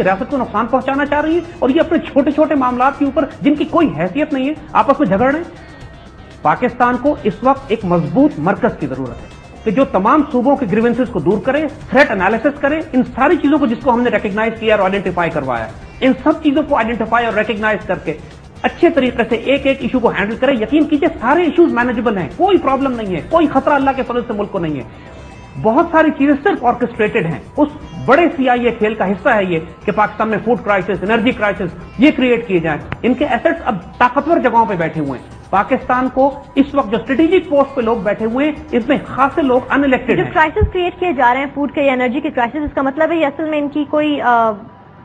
रियासत को नुकसान पहुंचाना चाह रही है, और ये अपने छोटे छोटे मामलात के ऊपर जिनकी कोई हैसियत नहीं है आपस में झगड़ रहे हैं। पाकिस्तान को इस वक्त एक मजबूत मरकज की जरूरत है कि जो तमाम सूबों के ग्रीवेंसेस को दूर करे, थ्रेट एनालिसिस करे, इन सारी चीजों को जिसको हमने रिकग्नाइज किया और आइडेंटिफाई करवाया, इन सब चीजों को आइडेंटिफाई और रिकग्नाइज करके अच्छे तरीके से एक एक इशू को हैंडल करे। यकीन कीजिए सारे इश्यूज मैनेजेबल हैं, कोई प्रॉब्लम नहीं है, कोई खतरा अल्लाह के फजल से मुल्क को नहीं है। बहुत सारी चीजें सिर्फ ऑर्केस्ट्रेटेड हैं। उस बड़े CIA खेल का हिस्सा है ये कि पाकिस्तान में फूड क्राइसिस, एनर्जी क्राइसिस ये क्रिएट किए जाएं। इनके एसेट्स अब ताकतवर जगहों पे बैठे हुए हैं। पाकिस्तान को इस वक्त जो स्ट्रेटेजिक पोस्ट पे लोग बैठे हुए हैं, इसमें खासे लोग अनइलेक्टेड हैं। जो क्राइसिस क्रिएट किए जा रहे हैं फूड के या एनर्जी के क्राइसिस, इसका मतलब है असल में इनकी कोई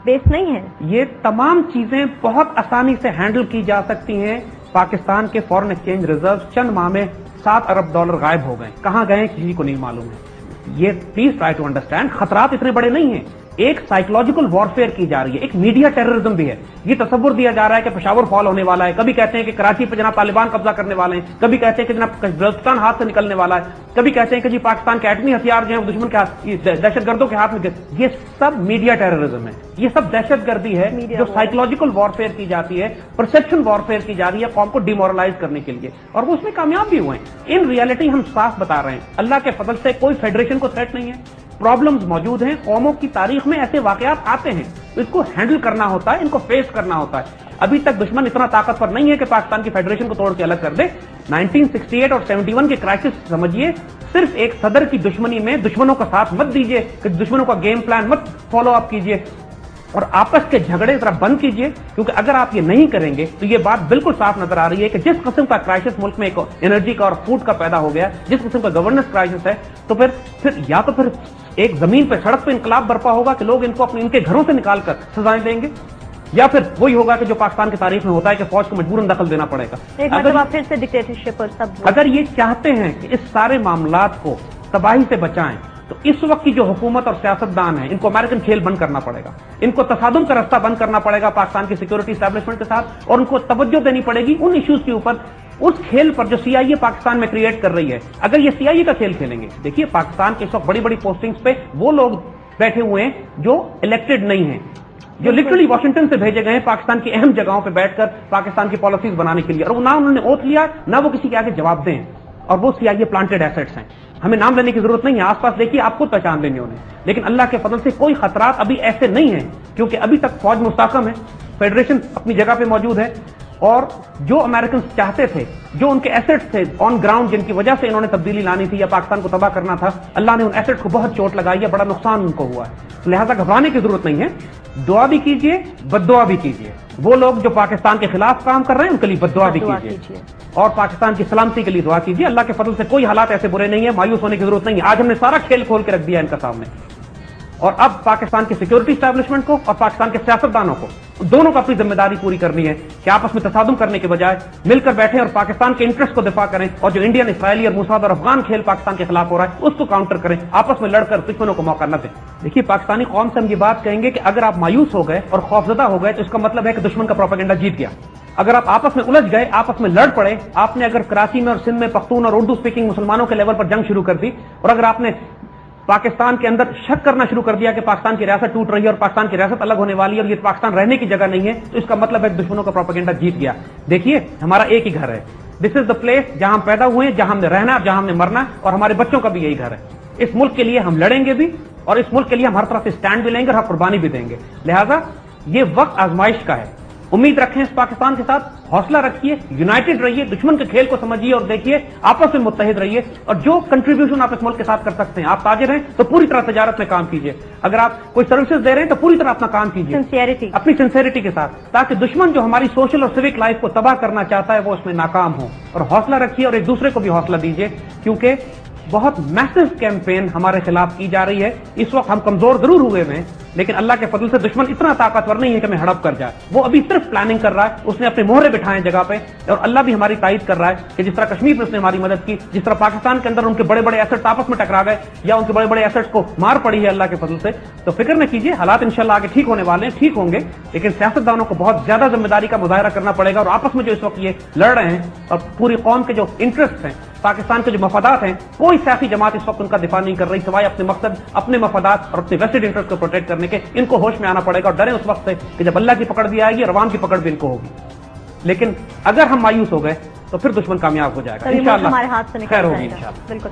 बेस नहीं है। ये तमाम चीजें बहुत आसानी से हैंडल की जा सकती हैं। पाकिस्तान के फॉरेन एक्सचेंज रिजर्व चंद माह में $7 अरब गायब हो गए। कहां गए किसी को नहीं मालूम है। ये प्लीज ट्राई टू अंडरस्टैंड, खतरात इतने बड़े नहीं हैं। एक साइकोलॉजिकल वॉरफेयर की जा रही है, एक मीडिया टेररिज्म भी है। ये तस्वुर दिया जा रहा है कि पेशावर फॉल होने वाला है, कभी कहते हैं कि कराची पर जनाब तालिबान कब्जा करने वाले हैं, कभी कहते हैं कि जनाब बलूचिस्तान हाथ से निकलने वाला है, कभी कहते हैं कि जी पाकिस्तान के एटमी हथियार जो है दुश्मन के हाथ, दहशतगर्दों के हाथ में। ये सब मीडिया टेररिज्म है, ये सब दहशतगर्दी है जो साइकोलॉजिकल वॉरफेयर की जाती है, परसेप्शन वॉरफेयर की जा रही है कौम को डिमोरलाइज करने के लिए, और वो उसमें कामयाब भी हुए हैं। इन रियलिटी हम साफ बता रहे हैं, अल्लाह के फजल से कोई फेडरेशन को थ्रेट नहीं है। प्रॉब्लम्स मौजूद हैं, कौमों की तारीख में ऐसे वाकयात आते हैं, इसको हैंडल करना होता है, इनको फेस करना होता है। अभी तक दुश्मन इतना ताकतवर नहीं है कि पाकिस्तान की फेडरेशन को तोड़ के अलग कर दे। 1968 और 71 के क्राइसिस समझिए, सिर्फ एक सदर की दुश्मनी में दुश्मनों का साथ मत दीजिए, कि दुश्मनों का गेम प्लान मत फॉलो अप कीजिए और आपस के झगड़े जरा बंद कीजिए, क्योंकि अगर आप ये नहीं करेंगे तो ये बात बिल्कुल साफ नजर आ रही है कि जिस किस्म का क्राइसिस मुल्क में एनर्जी का और फूड का पैदा हो गया, जिस किस्म का गवर्नेंस क्राइसिस है, तो फिर या तो फिर एक जमीन पे सड़क पे इंकलाब बर्पा होगा कि लोग इनको अपने इनके घरों से निकालकर सजाएं देंगे, या फिर वही होगा कि जो पाकिस्तान की तारीख में होता है कि फौज को मजबूरन दखल देना पड़ेगा। अगर फिर से डिक्टेटरशिप और सब, अगर ये चाहते हैं कि इस सारे मामलात को तबाही से बचाएं, तो इस वक्त की जो हुकूमत और सियासतदान है, इनको अमेरिकन खेल बंद करना पड़ेगा, इनको तसादुम का रास्ता बंद करना पड़ेगा पाकिस्तान की सिक्योरिटी एस्टैब्लिशमेंट के साथ, और उनको तवज्जो देनी पड़ेगी उन इश्यूज के ऊपर, उस खेल पर जो CIA पाकिस्तान में क्रिएट कर रही है। अगर ये CIA का खेल खेलेंगे, देखिए पाकिस्तान के इस वक्त बड़ी बड़ी पोस्टिंग्स पे वो लोग बैठे हुए हैं जो इलेक्टेड नहीं हैं, जो लिटरली वॉशिंगटन से भेजे गए हैं पाकिस्तान की अहम जगहों पे बैठकर पाकिस्तान की पॉलिसीज बनाने के लिए, और ना उन्होंने ओथ लिया, ना वो किसी के आगे जवाब दें, और वो CIA प्लांटेड एसेट्स हैं। हमें नाम लेने की जरूरत नहीं है, आसपास देखिए आप खुद पहचान लेंगे उन्हें। लेकिन अल्लाह के फजल से कोई खतरात अभी ऐसे नहीं है, क्योंकि अभी तक फौज मुस्तहकम है, फेडरेशन अपनी जगह पे मौजूद है, और जो अमेरिकन चाहते थे, जो उनके एसेट्स थे ऑन ग्राउंड, जिनकी वजह से इन्होंने तब्दीली लानी थी या पाकिस्तान को तबाह करना था, अल्लाह ने उन एसेट्स को बहुत चोट लगाई है, बड़ा नुकसान उनको हुआ है। तो लिहाजा घबराने की जरूरत नहीं है, दुआ भी कीजिए, बद्दुआ भी कीजिए। वो लोग जो पाकिस्तान के खिलाफ काम कर रहे हैं उनके लिए बद्दुआ भी कीजिए, और पाकिस्तान की सलामती के लिए दुआ कीजिए। अल्लाह के फजल से कोई हालात ऐसे बुरे नहीं है, मायूस होने की जरूरत नहीं है। आज हमने सारा खेल खोल के रख दिया इनका सामने, और अब पाकिस्तान की सिक्योरिटी एस्टैब्लिशमेंट को और पाकिस्तान के सियासतदानों को दोनों को अपनी जिम्मेदारी पूरी करनी है कि आपस में तसादुम करने के बजाय मिलकर बैठे और पाकिस्तान के इंटरेस्ट को दिफा करें, और जो इंडियन, इसराइली और मुसाद और अफगान खेल पाकिस्तान के खिलाफ हो रहा है उसको काउंटर करें, आपस में लड़कर दुश्मनों को मौका न दें। देखिए पाकिस्तानी कौम से हम ये बात कहेंगे कि अगर आप मायूस हो गए और खौफजदा हो गए तो इसका मतलब है कि दुश्मन का प्रोपेगेंडा जीत गया। अगर आप आपस में उलझ गए, आपस में लड़ पड़े, आपने अगर कराची में और सिंध में पख्तून और उर्दू स्पीकिंग मुसलमानों के लेवल पर जंग शुरू कर दी, और अगर आपने पाकिस्तान के अंदर शक करना शुरू कर दिया कि पाकिस्तान की रियासत टूट रही है और पाकिस्तान की रियासत अलग होने वाली है और ये पाकिस्तान रहने की जगह नहीं है, तो इसका मतलब है दुश्मनों का प्रोपेगेंडा जीत गया। देखिए हमारा एक ही घर है, दिस इज द प्लेस जहां हम पैदा हुए हैं, जहां हमने रहना है, जहां हमने मरना, और हमारे बच्चों का भी यही घर है। इस मुल्क के लिए हम लड़ेंगे भी, और इस मुल्क के लिए हम हर तरह से स्टैंड भी लेंगे और हर कुर्बानी भी देंगे। लिहाजा ये वक्त आजमाइश का है, उम्मीद रखें इस पाकिस्तान के साथ, हौसला रखिए, यूनाइटेड रहिए, दुश्मन के खेल को समझिए और देखिए, आपस में मुत्तहिद रहिए, और जो कंट्रीब्यूशन आप इस मुल्क के साथ कर सकते हैं, आप ताजिर हैं तो पूरी तरह तजारत में काम कीजिए, अगर आप कोई सर्विसेज दे रहे हैं तो पूरी तरह अपना काम कीजिए सिंसियरिटी, अपनी सिंसियरिटी के साथ, ताकि दुश्मन जो हमारी सोशल और सिविक लाइफ को तबाह करना चाहता है वो उसमें नाकाम हो। और हौसला रखिए और एक दूसरे को भी हौसला दीजिए, क्योंकि बहुत मैसिव कैंपेन हमारे खिलाफ की जा रही है। इस वक्त हम कमजोर जरूर हुए हैं, लेकिन अल्लाह के फजल से दुश्मन इतना ताकतवर नहीं है कि हमें हड़प कर जाए। वो अभी सिर्फ प्लानिंग कर रहा है, उसने अपने मोहरे बिठाए जगह पे, और अल्लाह भी हमारी तायद कर रहा है कि जिस तरह कश्मीर में उसने हमारी मदद की, जिस तरह पाकिस्तान के अंदर उनके बड़े बड़े एसेट्स आपस में टकरा गए या उनके बड़े बड़े एसेट्स को मार पड़ी है अल्लाह के फजल से, तो फिक्र न कीजिए, हालात इंशाल्लाह आगे ठीक होने वाले हैं, ठीक होंगे। लेकिन सियासतदानों को बहुत ज्यादा जिम्मेदारी का मुजाहरा करना पड़ेगा, और आपस में जो इस वक्त ये लड़ रहे हैं और पूरी कौम के जो इंटरेस्ट हैं پاکستان کے جو مفادات ہیں کوئی سیاسی جماعت اس وقت ان کا دفاع نہیں کر رہی سوائے اپنے مقصد اپنے مفادات اور اپنے ویسٹڈ انٹرسٹ کو پروٹیکٹ کرنے کے. ان کو ہوش میں آنا پڑے گا اور ڈریں اس وقت سے کہ جب اللہ کی پکڑ بھی آئے گی اور عوام کی پکڑ بھی ان کو ہوگی. لیکن اگر ہم مایوس ہو گئے تو پھر دشمن کامیاب ہو جائے گا انشاءاللہ. ہمارے ہاتھ سے خیر ہوگی جائے گا. انشاءاللہ. بالکل.